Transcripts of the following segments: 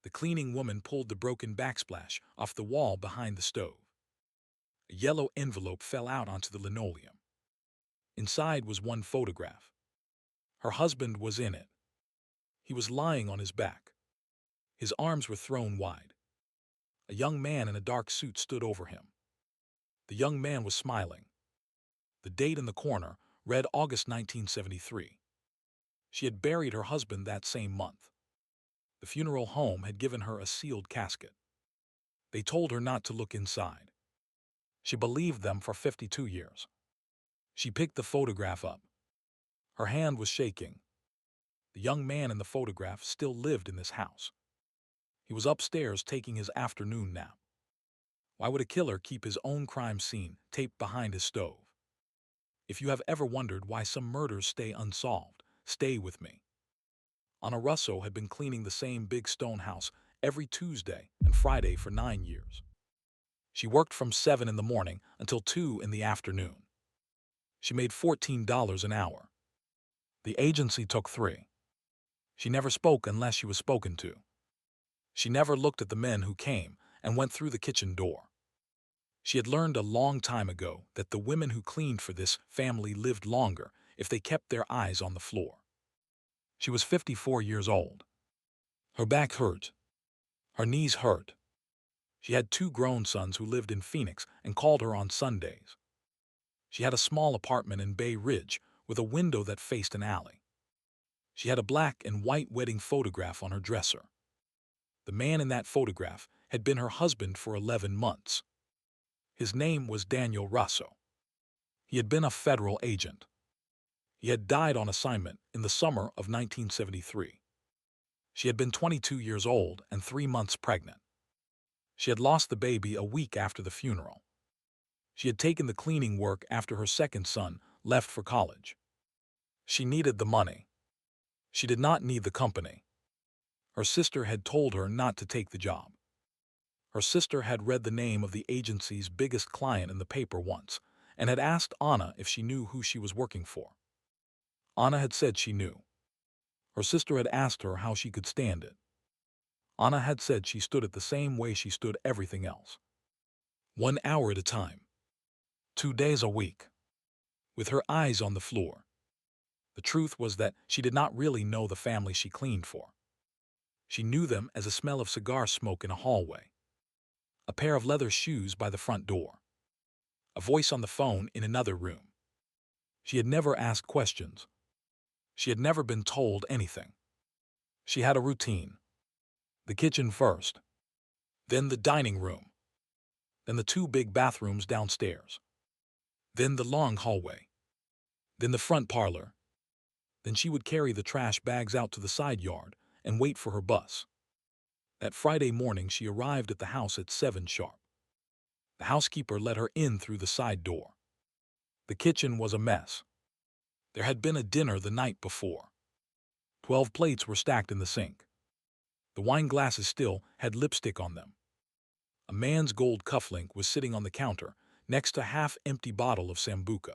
The cleaning woman pulled the broken backsplash off the wall behind the stove. A yellow envelope fell out onto the linoleum. Inside was one photograph. Her husband was in it. He was lying on his back. His arms were thrown wide. A young man in a dark suit stood over him. The young man was smiling. The date in the corner read August 1973. She had buried her husband that same month. The funeral home had given her a sealed casket. They told her not to look inside. She believed them for 52 years. She picked the photograph up. Her hand was shaking. The young man in the photograph still lived in this house. He was upstairs taking his afternoon nap. Why would a killer keep his own crime scene taped behind his stove? If you have ever wondered why some murders stay unsolved, stay with me. Anna Russo had been cleaning the same big stone house every Tuesday and Friday for 9 years. She worked from 7 in the morning until 2 in the afternoon. She made $14 an hour. The agency took 3. She never spoke unless she was spoken to. She never looked at the men who came and went through the kitchen door. She had learned a long time ago that the women who cleaned for this family lived longer if they kept their eyes on the floor. She was 54 years old. Her back hurt. Her knees hurt. She had 2 grown sons who lived in Phoenix and called her on Sundays. She had a small apartment in Bay Ridge with a window that faced an alley. She had a black and white wedding photograph on her dresser. The man in that photograph had been her husband for 11 months. His name was Daniel Russo. He had been a federal agent. He had died on assignment in the summer of 1973. She had been 22 years old and 3 months pregnant. She had lost the baby a week after the funeral. She had taken the cleaning work after her second son left for college. She needed the money. She did not need the company. Her sister had told her not to take the job. Her sister had read the name of the agency's biggest client in the paper once and had asked Anna if she knew who she was working for. Anna had said she knew. Her sister had asked her how she could stand it. Anna had said she stood it the same way she stood everything else. 1 hour at a time. 2 days a week. With her eyes on the floor. The truth was that she did not really know the family she cleaned for. She knew them as a smell of cigar smoke in a hallway. A pair of leather shoes by the front door. A voice on the phone in another room. She had never asked questions. She had never been told anything. She had a routine. The kitchen first. Then the dining room. Then the 2 big bathrooms downstairs. Then the long hallway. Then the front parlor. Then she would carry the trash bags out to the side yard and wait for her bus. That Friday morning she arrived at the house at 7 sharp. The housekeeper let her in through the side door. The kitchen was a mess. There had been a dinner the night before. 12 plates were stacked in the sink. The wine glasses still had lipstick on them. A man's gold cufflink was sitting on the counter next to a half-empty bottle of Sambuca.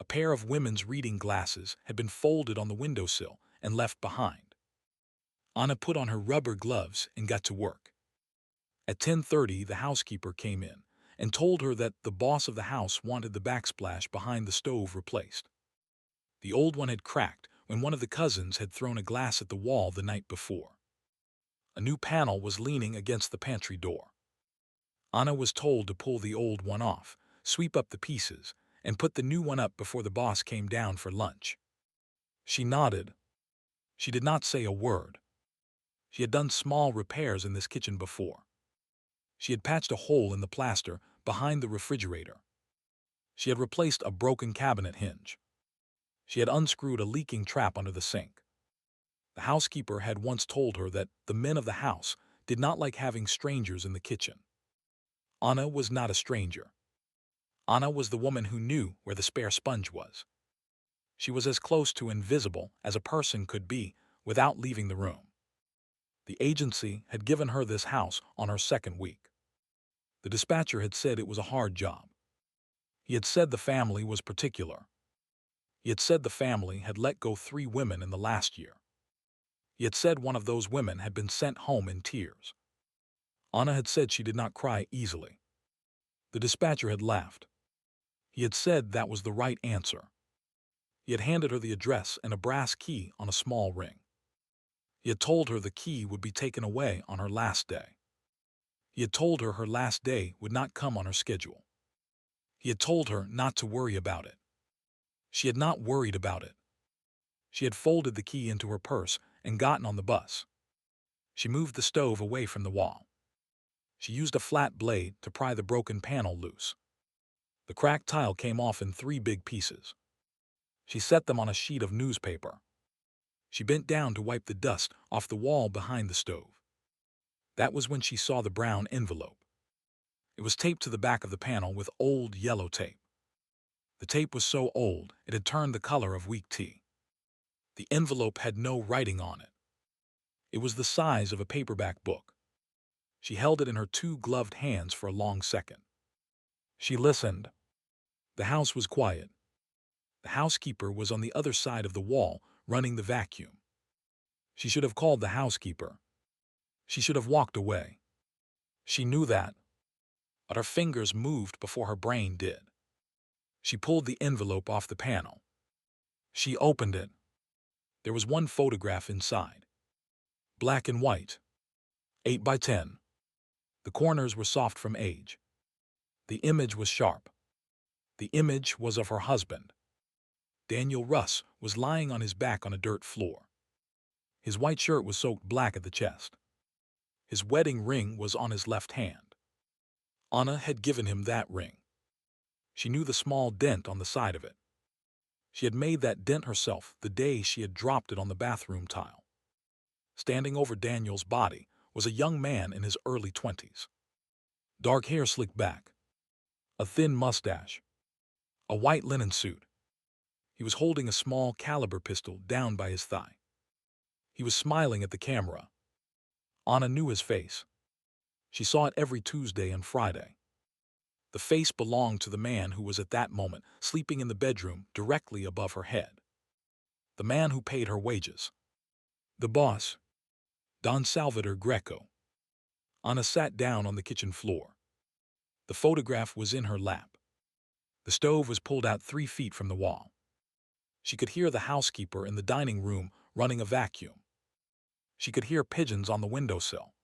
A pair of women's reading glasses had been folded on the windowsill and left behind. Anna put on her rubber gloves and got to work. At 10:30, the housekeeper came in and told her that the boss of the house wanted the backsplash behind the stove replaced. The old one had cracked when one of the cousins had thrown a glass at the wall the night before. A new panel was leaning against the pantry door. Anna was told to pull the old one off, sweep up the pieces, and put the new one up before the boss came down for lunch. She nodded. She did not say a word. She had done small repairs in this kitchen before. She had patched a hole in the plaster behind the refrigerator. She had replaced a broken cabinet hinge. She had unscrewed a leaking trap under the sink. The housekeeper had once told her that the men of the house did not like having strangers in the kitchen. Anna was not a stranger. Anna was the woman who knew where the spare sponge was. She was as close to invisible as a person could be without leaving the room. The agency had given her this house on her second week. The dispatcher had said it was a hard job. He had said the family was particular. He had said the family had let go 3 women in the last year. He had said one of those women had been sent home in tears. Anna had said she did not cry easily. The dispatcher had laughed. He had said that was the right answer. He had handed her the address and a brass key on a small ring. He had told her the key would be taken away on her last day. He had told her her last day would not come on her schedule. He had told her not to worry about it. She had not worried about it. She had folded the key into her purse and gotten on the bus. She moved the stove away from the wall. She used a flat blade to pry the broken panel loose. The cracked tile came off in 3 big pieces. She set them on a sheet of newspaper. She bent down to wipe the dust off the wall behind the stove. That was when she saw the brown envelope. It was taped to the back of the panel with old yellow tape. The tape was so old it had turned the color of weak tea. The envelope had no writing on it. It was the size of a paperback book. She held it in her 2 gloved hands for a long second. She listened. The house was quiet. The housekeeper was on the other side of the wall, running the vacuum. She should have called the housekeeper. She should have walked away. She knew that. But her fingers moved before her brain did. She pulled the envelope off the panel. She opened it. There was one photograph inside. Black and white. 8 by 10. The corners were soft from age. The image was sharp. The image was of her husband. Daniel Russ was lying on his back on a dirt floor. His white shirt was soaked black at the chest. His wedding ring was on his left hand. Anna had given him that ring. She knew the small dent on the side of it. She had made that dent herself the day she had dropped it on the bathroom tile. Standing over Daniel's body was a young man in his early 20s. Dark hair slicked back. A thin mustache. A white linen suit. He was holding a small caliber pistol down by his thigh. He was smiling at the camera. Anna knew his face. She saw it every Tuesday and Friday. The face belonged to the man who was at that moment sleeping in the bedroom directly above her head. The man who paid her wages. The boss. Don Salvador Greco. Anna sat down on the kitchen floor. The photograph was in her lap. The stove was pulled out 3 feet from the wall. She could hear the housekeeper in the dining room running a vacuum. She could hear pigeons on the windowsill.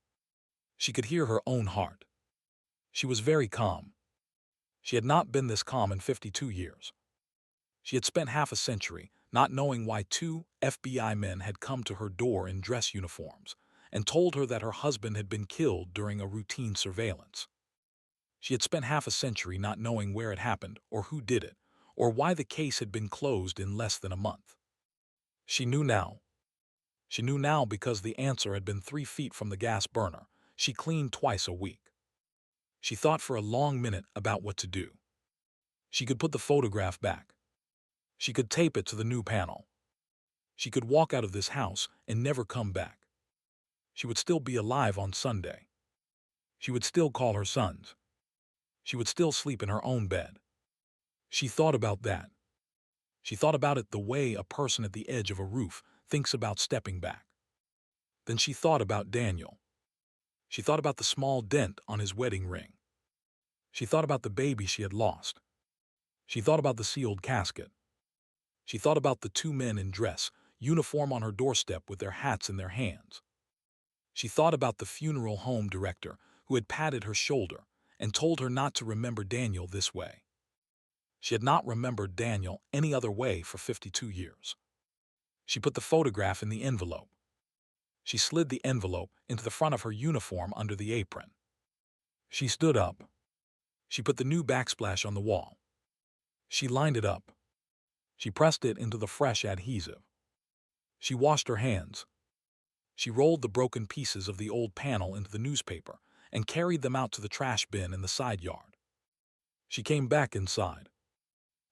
She could hear her own heart. She was very calm. She had not been this calm in 52 years. She had spent half a century not knowing why 2 FBI men had come to her door in dress uniforms and told her that her husband had been killed during a routine surveillance. She had spent half a century not knowing where it happened or who did it, or why the case had been closed in less than a month. She knew now. She knew now because the answer had been 3 feet from the gas burner. She cleaned twice a week. She thought for a long minute about what to do. She could put the photograph back. She could tape it to the new panel. She could walk out of this house and never come back. She would still be alive on Sunday. She would still call her sons. She would still sleep in her own bed. She thought about that. She thought about it the way a person at the edge of a roof thinks about stepping back. Then she thought about Daniel. She thought about the small dent on his wedding ring. She thought about the baby she had lost. She thought about the sealed casket. She thought about the 2 men in dress, uniform on her doorstep with their hats in their hands. She thought about the funeral home director who had patted her shoulder and told her not to remember Daniel this way. She had not remembered Daniel any other way for 52 years. She put the photograph in the envelope. She slid the envelope into the front of her uniform under the apron. She stood up. She put the new backsplash on the wall. She lined it up. She pressed it into the fresh adhesive. She washed her hands. She rolled the broken pieces of the old panel into the newspaper and carried them out to the trash bin in the side yard. She came back inside.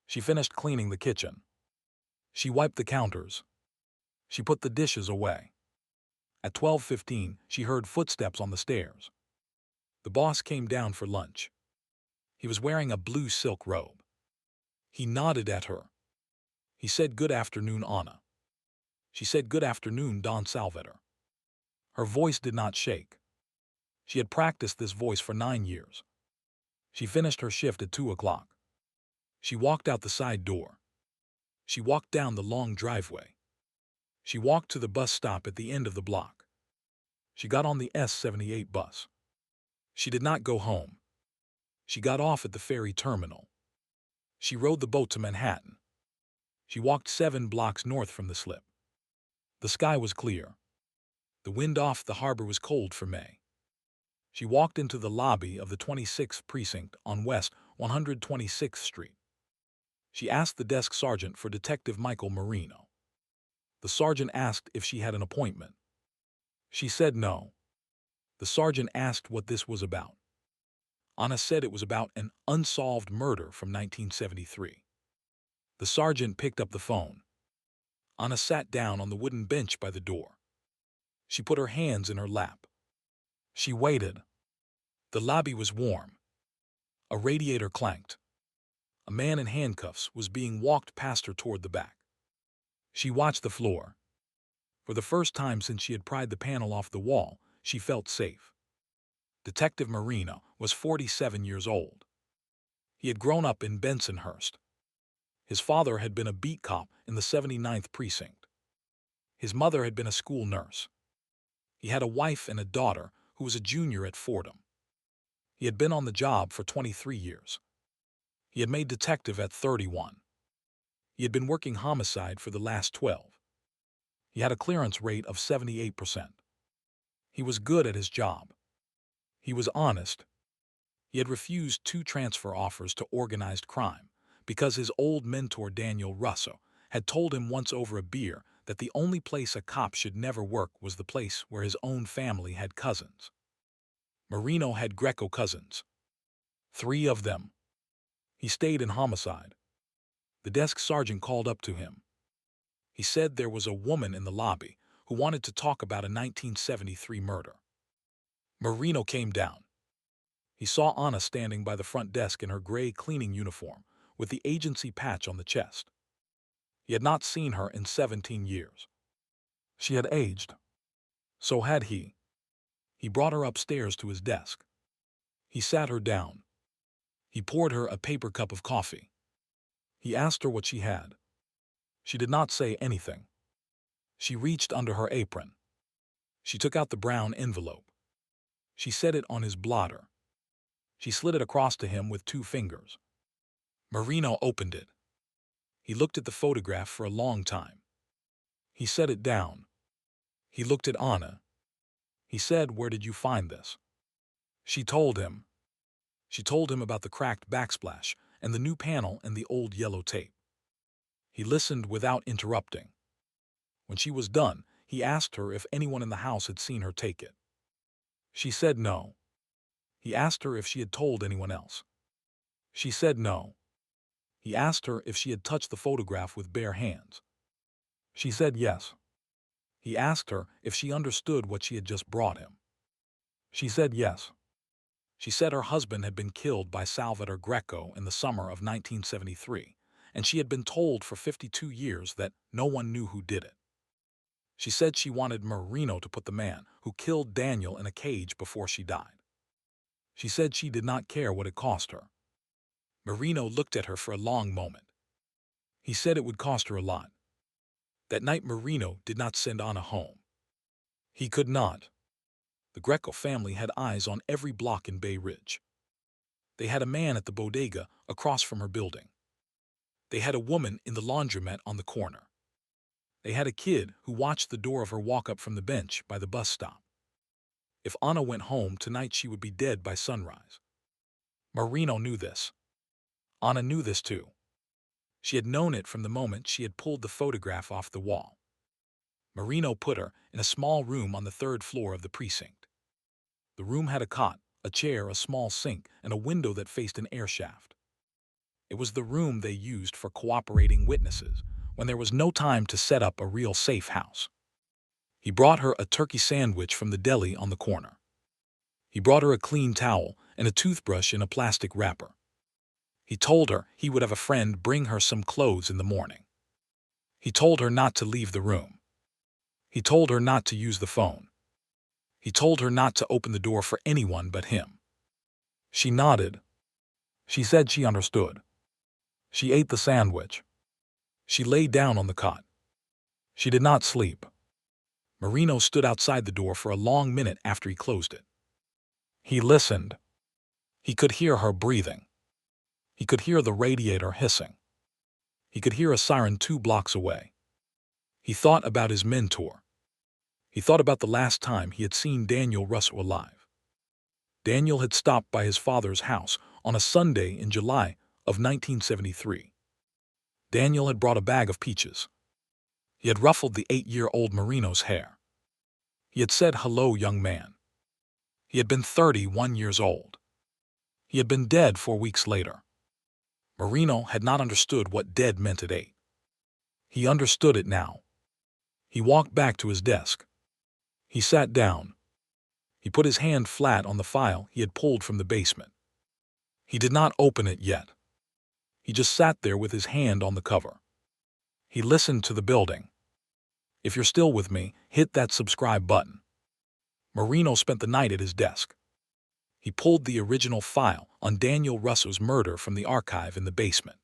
She finished cleaning the kitchen. She wiped the counters. She put the dishes away. At 12:15, she heard footsteps on the stairs. The boss came down for lunch. He was wearing a blue silk robe. He nodded at her. He said, "Good afternoon, Anna." She said, "Good afternoon, Don Salvator." Her voice did not shake. She had practiced this voice for 9 years. She finished her shift at 2 o'clock. She walked out the side door. She walked down the long driveway. She walked to the bus stop at the end of the block. She got on the S78 bus. She did not go home. She got off at the ferry terminal. She rode the boat to Manhattan. She walked 7 blocks north from the slip. The sky was clear. The wind off the harbor was cold for May. She walked into the lobby of the 26th Precinct on West 126th Street. She asked the desk sergeant for Detective Michael Marino. The sergeant asked if she had an appointment. She said no. The sergeant asked what this was about. Anna said it was about an unsolved murder from 1973. The sergeant picked up the phone. Anna sat down on the wooden bench by the door. She put her hands in her lap. She waited. The lobby was warm. A radiator clanked. A man in handcuffs was being walked past her toward the back. She watched the floor. For the first time since she had pried the panel off the wall, she felt safe. Detective Marino was 47 years old. He had grown up in Bensonhurst. His father had been a beat cop in the 79th Precinct. His mother had been a school nurse. He had a wife and a daughter who was a junior at Fordham. He had been on the job for 23 years. He had made detective at 31. He had been working homicide for the last 12. He had a clearance rate of 78%. He was good at his job. He was honest. He had refused 2 transfer offers to organized crime because his old mentor Daniel Russo had told him once over a beer that the only place a cop should never work was the place where his own family had cousins. Marino had Greco cousins. 3 of them. He stayed in homicide. The desk sergeant called up to him. He said there was a woman in the lobby who wanted to talk about a 1973 murder. Marino came down. He saw Anna standing by the front desk in her gray cleaning uniform with the agency patch on the chest. He had not seen her in 17 years. She had aged. So had he. He brought her upstairs to his desk. He sat her down. He poured her a paper cup of coffee. He asked her what she had. She did not say anything. She reached under her apron. She took out the brown envelope. She set it on his blotter. She slid it across to him with 2 fingers. Marino opened it. He looked at the photograph for a long time. He set it down. He looked at Anna. He said, "Where did you find this?" She told him. She told him about the cracked backsplash and the new panel and the old yellow tape. He listened without interrupting. When she was done, he asked her if anyone in the house had seen her take it. She said no. He asked her if she had told anyone else. She said no. He asked her if she had touched the photograph with bare hands. She said yes. He asked her if she understood what she had just brought him. She said yes. She said her husband had been killed by Salvatore Greco in the summer of 1973, and she had been told for 52 years that no one knew who did it. She said she wanted Marino to put the man who killed Daniel in a cage before she died. She said she did not care what it cost her. Marino looked at her for a long moment. He said it would cost her a lot. That night Marino did not send Anna home. He could not. The Greco family had eyes on every block in Bay Ridge. They had a man at the bodega across from her building. They had a woman in the laundromat on the corner. They had a kid who watched the door of her walk up from the bench by the bus stop. If Anna went home tonight, she would be dead by sunrise. Marino knew this. Anna knew this too. She had known it from the moment she had pulled the photograph off the wall. Marino put her in a small room on the 3rd floor of the precinct. The room had a cot, a chair, a small sink, and a window that faced an air shaft. It was the room they used for cooperating witnesses when there was no time to set up a real safe house. He brought her a turkey sandwich from the deli on the corner. He brought her a clean towel and a toothbrush in a plastic wrapper. He told her he would have a friend bring her some clothes in the morning. He told her not to leave the room. He told her not to use the phone. He told her not to open the door for anyone but him. She nodded. She said she understood. She ate the sandwich. She lay down on the cot. She did not sleep. Marino stood outside the door for a long minute after he closed it. He listened. He could hear her breathing. He could hear the radiator hissing. He could hear a siren 2 blocks away. He thought about his mentor. He thought about the last time he had seen Daniel Russo alive. Daniel had stopped by his father's house on a Sunday in July of 1973. Daniel had brought a bag of peaches. He had ruffled the 8-year-old Marino's hair. He had said, "Hello, young man." He had been 31 years old. He had been dead 4 weeks later. Marino had not understood what dead meant at 8. He understood it now. He walked back to his desk. He sat down. He put his hand flat on the file he had pulled from the basement. He did not open it yet. He just sat there with his hand on the cover. He listened to the building. If you're still with me, hit that subscribe button. Marino spent the night at his desk. He pulled the original file on Daniel Russo's murder from the archive in the basement.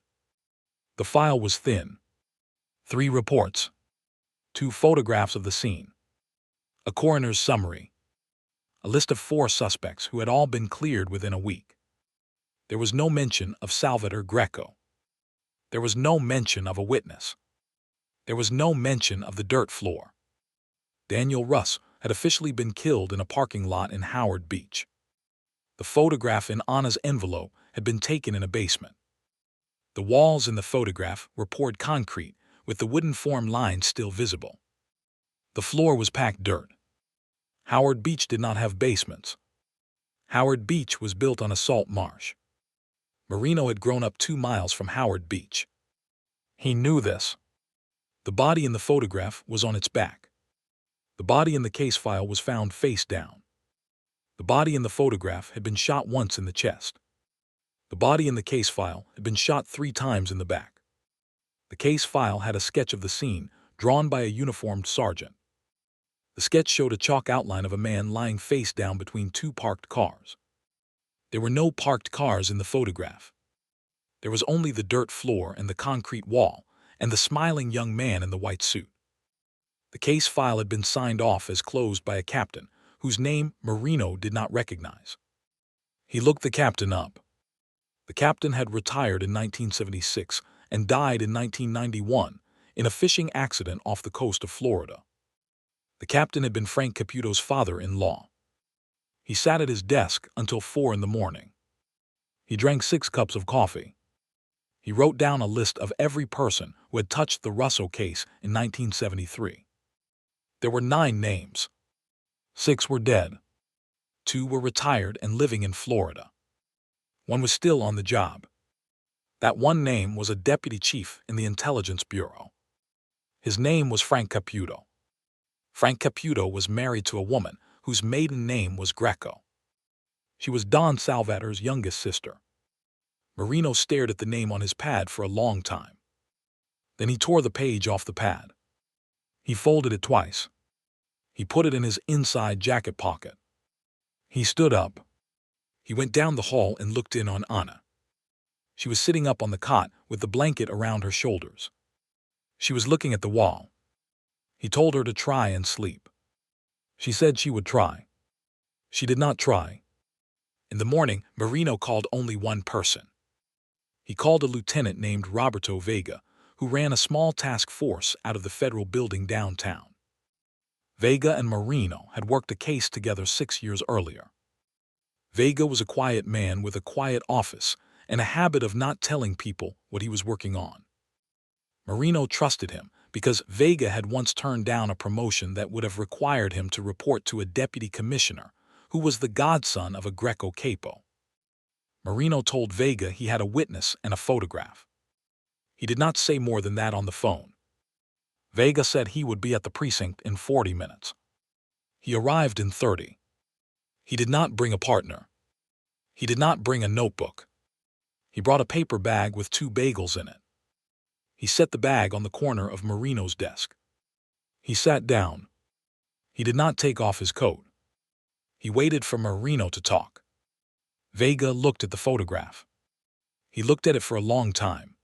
The file was thin. 3 reports. 2 photographs of the scene. A coroner's summary. A list of 4 suspects who had all been cleared within a week. There was no mention of Salvatore Greco. There was no mention of a witness. There was no mention of the dirt floor. Daniel Russo had officially been killed in a parking lot in Howard Beach. The photograph in Anna's envelope had been taken in a basement. The walls in the photograph were poured concrete, with the wooden form lines still visible. The floor was packed dirt. Howard Beach did not have basements. Howard Beach was built on a salt marsh. Marino had grown up 2 miles from Howard Beach. He knew this. The body in the photograph was on its back. The body in the case file was found face down. The body in the photograph had been shot once in the chest. The body in the case file had been shot 3 times in the back. The case file had a sketch of the scene drawn by a uniformed sergeant. The sketch showed a chalk outline of a man lying face down between 2 parked cars. There were no parked cars in the photograph. There was only the dirt floor and the concrete wall and the smiling young man in the white suit. The case file had been signed off as closed by a captain whose name Marino did not recognize. He looked the captain up. The captain had retired in 1976 and died in 1991 in a fishing accident off the coast of Florida. The captain had been Frank Caputo's father-in-law. He sat at his desk until 4 in the morning. He drank 6 cups of coffee. He wrote down a list of every person who had touched the Russo case in 1973. There were 9 names. 6 were dead. 2 were retired and living in Florida. 1 was still on the job. That one name was a deputy chief in the Intelligence Bureau. His name was Frank Caputo. Frank Caputo was married to a woman whose maiden name was Greco. She was Don Salvatore's youngest sister. Marino stared at the name on his pad for a long time. Then he tore the page off the pad. He folded it twice. He put it in his inside jacket pocket. He stood up. He went down the hall and looked in on Anna. She was sitting up on the cot with the blanket around her shoulders. She was looking at the wall. He told her to try and sleep. She said she would try. She did not try. In the morning, Marino called only one person. He called a lieutenant named Roberto Vega, who ran a small task force out of the federal building downtown. Vega and Marino had worked a case together 6 years earlier. Vega was a quiet man with a quiet office and a habit of not telling people what he was working on. Marino trusted him because Vega had once turned down a promotion that would have required him to report to a deputy commissioner who was the godson of a Greco capo. Marino told Vega he had a witness and a photograph. He did not say more than that on the phone. Vega said he would be at the precinct in 40 minutes. He arrived in 30. He did not bring a partner. He did not bring a notebook. He brought a paper bag with 2 bagels in it. He set the bag on the corner of Marino's desk. He sat down. He did not take off his coat. He waited for Marino to talk. Vega looked at the photograph. He looked at it for a long time.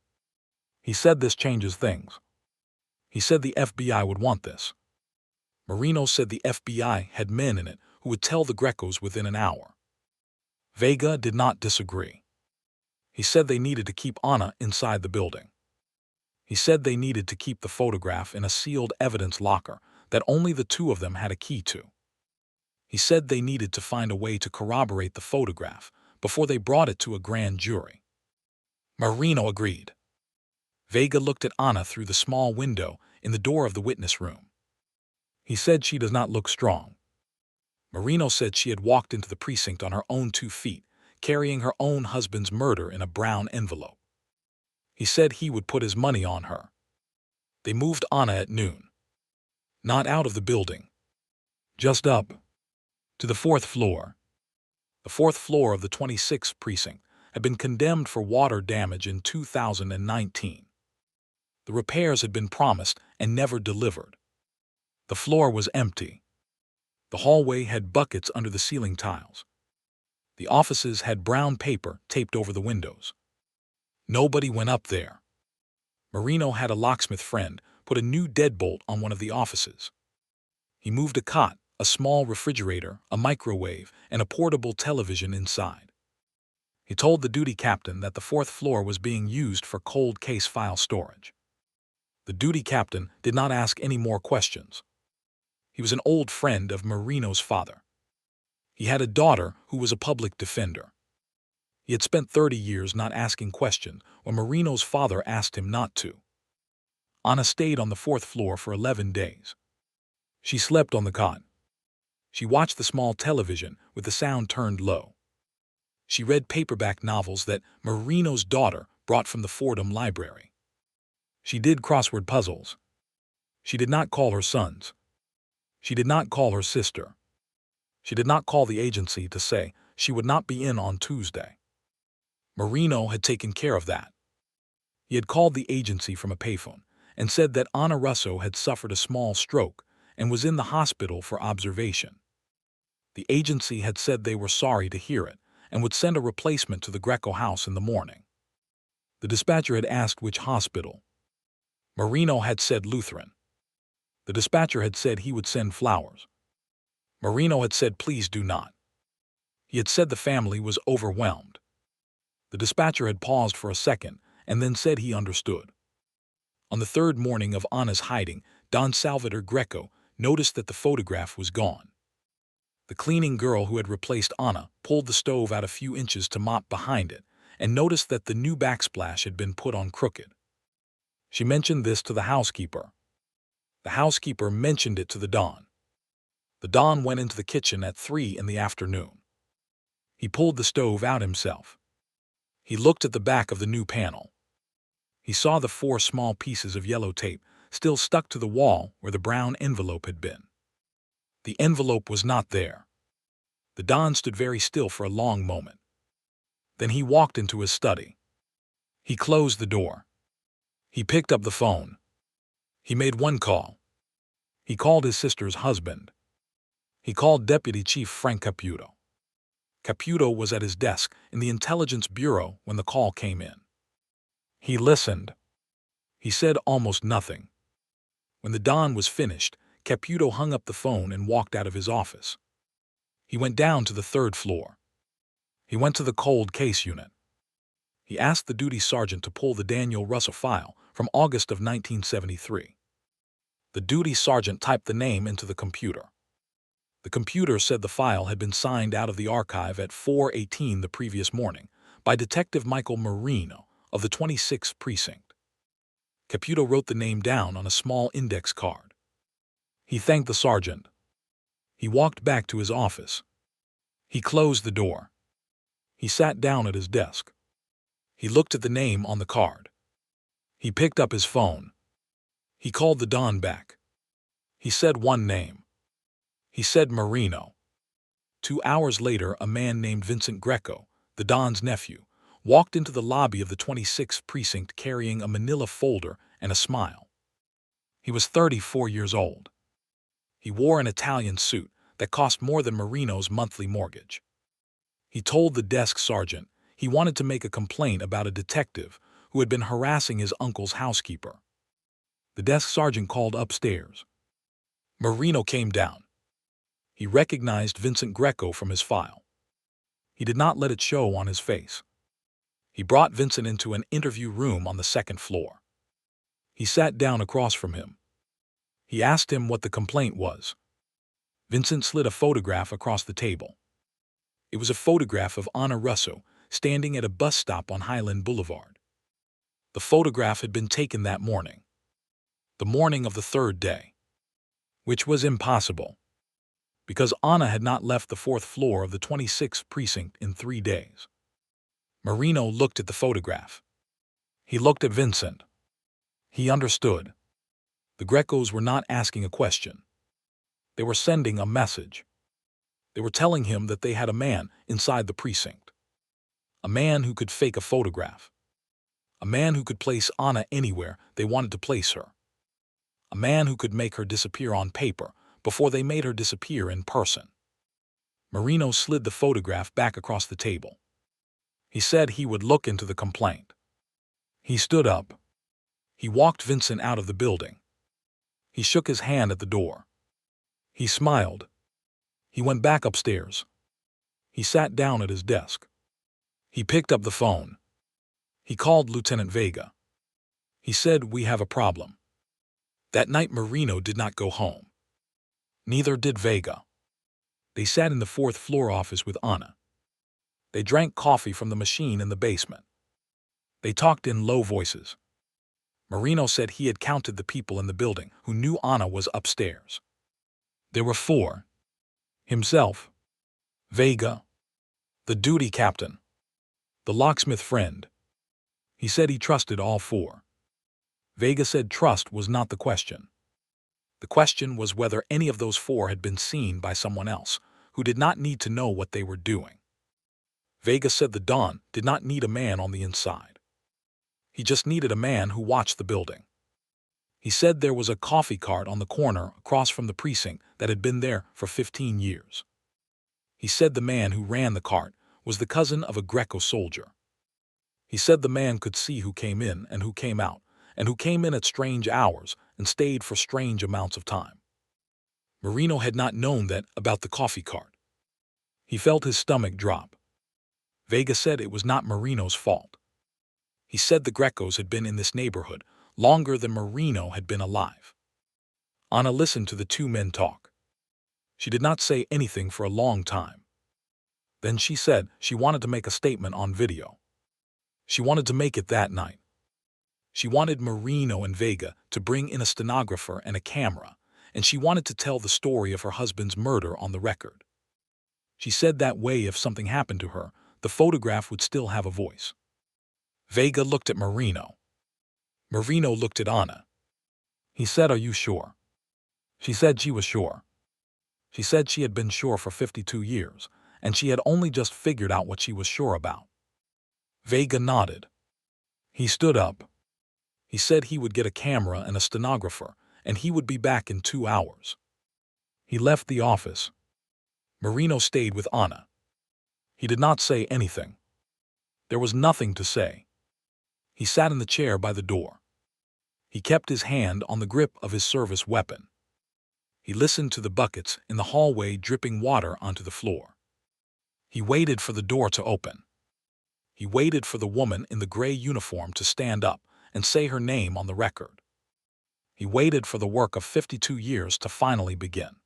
He said, "This changes things." He said the FBI would want this. Marino said the FBI had men in it who would tell the Grecos within an hour. Vega did not disagree. He said they needed to keep Anna inside the building. He said they needed to keep the photograph in a sealed evidence locker that only the two of them had a key to. He said they needed to find a way to corroborate the photograph before they brought it to a grand jury. Marino agreed. Vega looked at Anna through the small window in the door of the witness room. He said she does not look strong. Marino said she had walked into the precinct on her own 2 feet, carrying her own husband's murder in a brown envelope. He said he would put his money on her. They moved Anna at noon. Not out of the building. Just up. To the 4th floor. The 4th floor of the 26th precinct had been condemned for water damage in 2019. The repairs had been promised and never delivered. The floor was empty. The hallway had buckets under the ceiling tiles. The offices had brown paper taped over the windows. Nobody went up there. Marino had a locksmith friend put a new deadbolt on one of the offices. He moved a cot, a small refrigerator, a microwave, and a portable television inside. He told the duty captain that the 4th floor was being used for cold case file storage. The duty captain did not ask any more questions. He was an old friend of Marino's father. He had a daughter who was a public defender. He had spent 30 years not asking questions when Marino's father asked him not to. Anna stayed on the 4th floor for 11 days. She slept on the cot. She watched the small television with the sound turned low. She read paperback novels that Marino's daughter brought from the Fordham Library. She did crossword puzzles. She did not call her sons. She did not call her sister. She did not call the agency to say she would not be in on Tuesday. Marino had taken care of that. He had called the agency from a payphone and said that Anna Russo had suffered a small stroke and was in the hospital for observation. The agency had said they were sorry to hear it and would send a replacement to the Greco house in the morning. The dispatcher had asked which hospital. Marino had said Lutheran. The dispatcher had said he would send flowers. Marino had said please do not. He had said the family was overwhelmed. The dispatcher had paused for a second and then said he understood. On the 3rd morning of Anna's hiding, Don Salvatore Greco noticed that the photograph was gone. The cleaning girl who had replaced Anna pulled the stove out a few inches to mop behind it and noticed that the new backsplash had been put on crooked. She mentioned this to the housekeeper. The housekeeper mentioned it to the Don. The Don went into the kitchen at 3 in the afternoon. He pulled the stove out himself. He looked at the back of the new panel. He saw the 4 small pieces of yellow tape still stuck to the wall where the brown envelope had been. The envelope was not there. The Don stood very still for a long moment. Then he walked into his study. He closed the door. He picked up the phone. He made one call. He called his sister's husband. He called Deputy Chief Frank Caputo. Caputo was at his desk in the Intelligence Bureau when the call came in. He listened. He said almost nothing. When the Don was finished, Caputo hung up the phone and walked out of his office. He went down to the 3rd floor. He went to the cold case unit. He asked the duty sergeant to pull the Daniel Russo file from August of 1973. The duty sergeant typed the name into the computer. The computer said the file had been signed out of the archive at 4:18 the previous morning by Detective Michael Marino of the 26th Precinct. Caputo wrote the name down on a small index card. He thanked the sergeant. He walked back to his office. He closed the door. He sat down at his desk. He looked at the name on the card. He picked up his phone. He called the Don back. He said one name. He said Marino. 2 hours later, a man named Vincent Greco, the Don's nephew, walked into the lobby of the 26th Precinct carrying a manila folder and a smile. He was 34 years old. He wore an Italian suit that cost more than Marino's monthly mortgage. He told the desk sergeant he wanted to make a complaint about a detective who had been harassing his uncle's housekeeper. The desk sergeant called upstairs. Marino came down. He recognized Vincent Greco from his file. He did not let it show on his face. He brought Vincent into an interview room on the second floor. He sat down across from him. He asked him what the complaint was. Vincent slid a photograph across the table. It was a photograph of Anna Russo standing at a bus stop on Highland Boulevard. The photograph had been taken that morning, the morning of the third day, which was impossible, because Anna had not left the fourth floor of the 26th precinct in 3 days. Marino looked at the photograph. He looked at Vincent. He understood. The Grecos were not asking a question. They were sending a message. They were telling him that they had a man inside the precinct. A man who could fake a photograph. A man who could place Anna anywhere they wanted to place her. A man who could make her disappear on paper before they made her disappear in person. Marino slid the photograph back across the table. He said he would look into the complaint. He stood up. He walked Vincent out of the building. He shook his hand at the door. He smiled. He went back upstairs. He sat down at his desk. He picked up the phone. He called Lieutenant Vega. He said, "We have a problem." That night Marino did not go home. Neither did Vega. They sat in the fourth floor office with Anna. They drank coffee from the machine in the basement. They talked in low voices. Marino said he had counted the people in the building who knew Anna was upstairs. There were 4. Himself, Vega, the duty captain, the locksmith friend. He said he trusted all 4. Vega said trust was not the question. The question was whether any of those 4 had been seen by someone else who did not need to know what they were doing. Vega said the Don did not need a man on the inside. He just needed a man who watched the building. He said there was a coffee cart on the corner across from the precinct that had been there for 15 years. He said the man who ran the cart was the cousin of a Greco soldier. He said the man could see who came in and who came out, and who came in at strange hours and stayed for strange amounts of time. Marino had not known that about the coffee cart. He felt his stomach drop. Vega said it was not Marino's fault. He said the Grecos had been in this neighborhood longer than Marino had been alive. Anna listened to the 2 men talk. She did not say anything for a long time. Then she said she wanted to make a statement on video. She wanted to make it that night. She wanted Marino and Vega to bring in a stenographer and a camera, and she wanted to tell the story of her husband's murder on the record. She said that way if something happened to her, the photograph would still have a voice. Vega looked at Marino. Marino looked at Anna. He said, "Are you sure?" She said she was sure. She said she had been sure for 52 years, and she had only just figured out what she was sure about. Vega nodded. He stood up. He said he would get a camera and a stenographer, and he would be back in 2 hours. He left the office. Marino stayed with Anna. He did not say anything. There was nothing to say. He sat in the chair by the door. He kept his hand on the grip of his service weapon. He listened to the buckets in the hallway dripping water onto the floor. He waited for the door to open. He waited for the woman in the gray uniform to stand up and say her name on the record. He waited for the work of 52 years to finally begin.